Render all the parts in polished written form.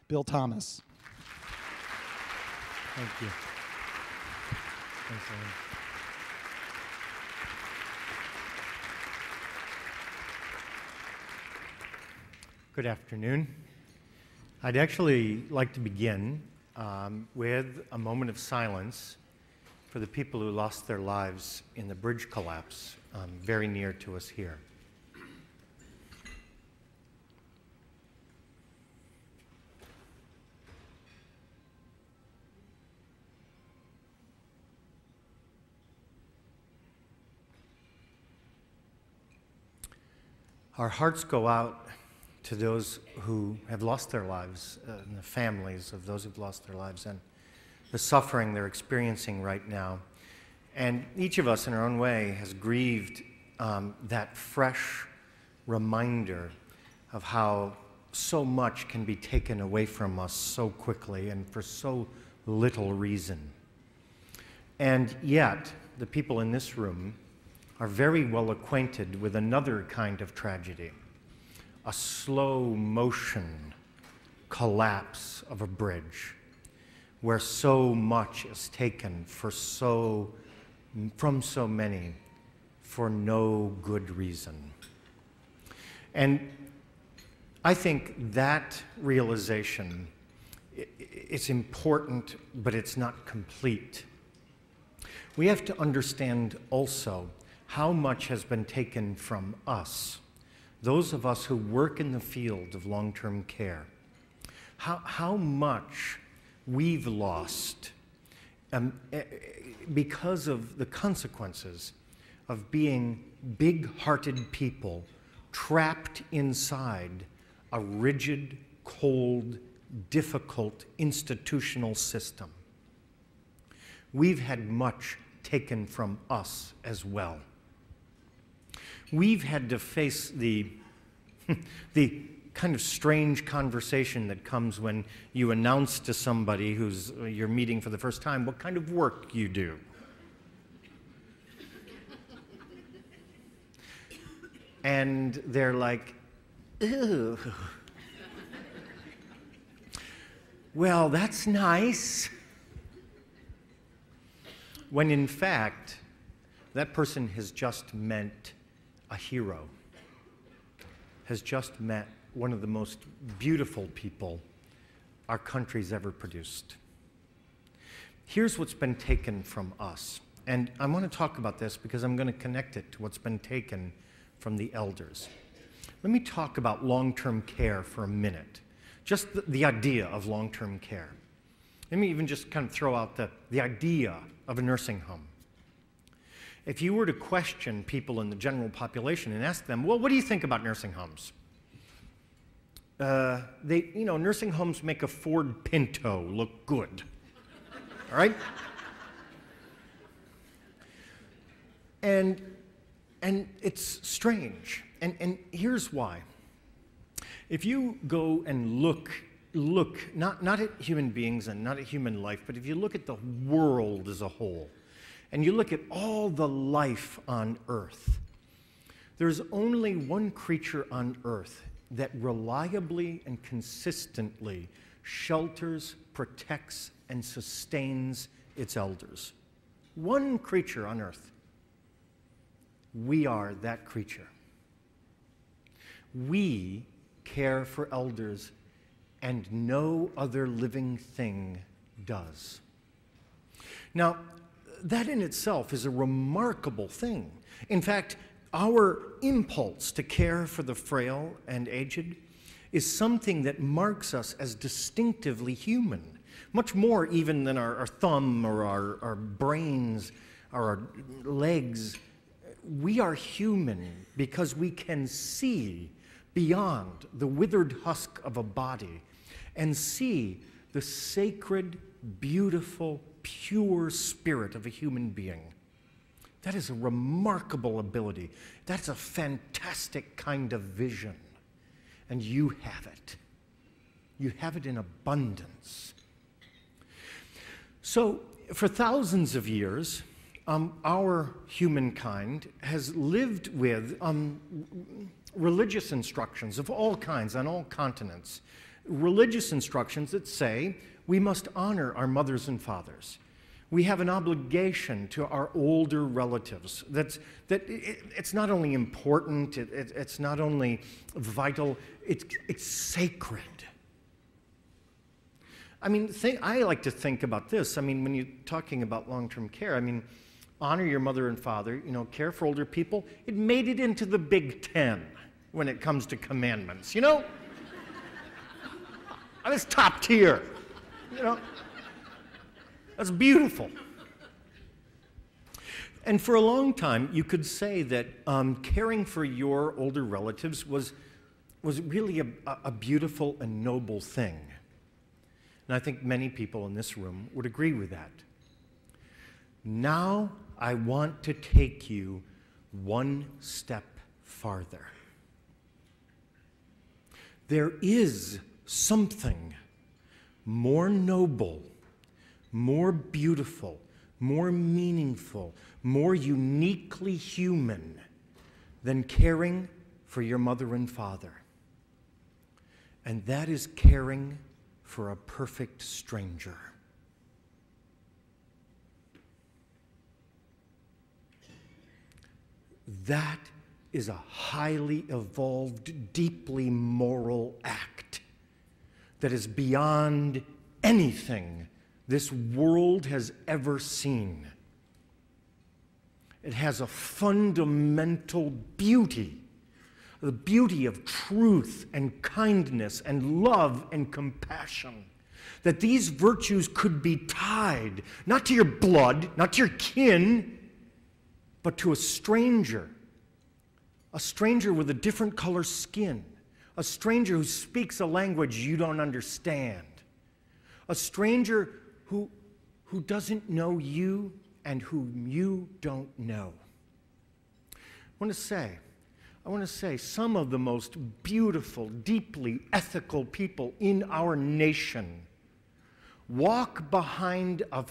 Bill Thomas. Thank you. Thanks, Aaron. Good afternoon. I'd actually like to begin with a moment of silence for the people who lost their lives in the bridge collapse very near to us here. Our hearts go out to those who have lost their lives, and the families of those who've lost their lives, and the suffering they're experiencing right now. And each of us in our own way has grieved that fresh reminder of how so much can be taken away from us so quickly and for so little reason. And yet, the people in this room are very well acquainted with another kind of tragedy, a slow motion collapse of a bridge where so much is taken from so many for no good reason. And I think that realization is important, but it's not complete. We have to understand also how much has been taken from us, those of us who work in the field of long-term care, how much we've lost because of the consequences of being big-hearted people trapped inside a rigid, cold, difficult institutional system. We've had much taken from us as well. We've had to face the kind of strange conversation that comes when you announce to somebody who's you're meeting for the first time what kind of work you do. And they're like, ew. Well, that's nice. When in fact, that person has just met a hero, has just met one of the most beautiful people our country's ever produced. Here's what's been taken from us. And I want to talk about this because I'm going to connect it to what's been taken from the elders. Let me talk about long-term care for a minute. Just the idea of long-term care. Let me even just kind of throw out the idea of a nursing home. If you were to question people in the general population and ask them, well, what do you think about nursing homes? Nursing homes make a Ford Pinto look good, all right? And it's strange, and here's why. If you go and look not at human beings and not at human life, but if you look at the world as a whole, and you look at all the life on Earth, there's only one creature on Earth that reliably and consistently shelters, protects, and sustains its elders. One creature on Earth. We are that creature. We care for elders, and no other living thing does. Now, that in itself is a remarkable thing. In fact, our impulse to care for the frail and aged is something that marks us as distinctively human, much more even than our thumb or our brains or our legs. We are human because we can see beyond the withered husk of a body and see the sacred, beautiful, pure spirit of a human being. That is a remarkable ability. That's a fantastic kind of vision. And you have it. You have it in abundance. So, for thousands of years, our humankind has lived with religious instructions of all kinds on all continents religious instructions that say we must honor our mothers and fathers. We have an obligation to our older relatives. It's not only important, it's not only vital, it's sacred. I mean, I like to think about this. I mean, when you're talking about long-term care, I mean, honor your mother and father, care for older people. It made it into the Big Ten when it comes to commandments, I was top tier, That's beautiful. And for a long time, you could say that caring for your older relatives was really a beautiful and noble thing. And I think many people in this room would agree with that. Now, I want to take you one step farther. There is something more noble, more beautiful, more meaningful, more uniquely human than caring for your mother and father. And that is caring for a perfect stranger. That is a highly evolved, deeply moral act that is beyond anything this world has ever seen. It has a fundamental beauty, the beauty of truth and kindness and love and compassion, that these virtues could be tied, not to your blood, not to your kin, but to a stranger with a different color skin, a stranger who speaks a language you don't understand, a stranger who doesn't know you and whom you don't know. I want to say some of the most beautiful, deeply ethical people in our nation walk behind a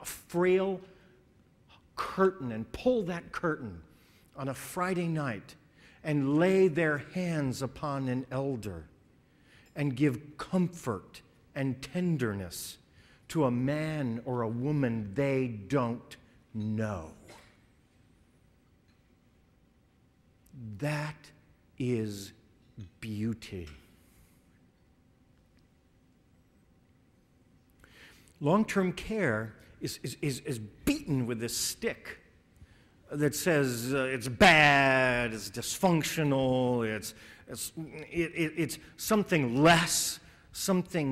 frail curtain and pull that curtain on a Friday night and lay their hands upon an elder and give comfort and tenderness to a man or a woman they don't know. That is beauty. Long-term care is beaten with this stick that says it's bad, it's dysfunctional, it's something less, something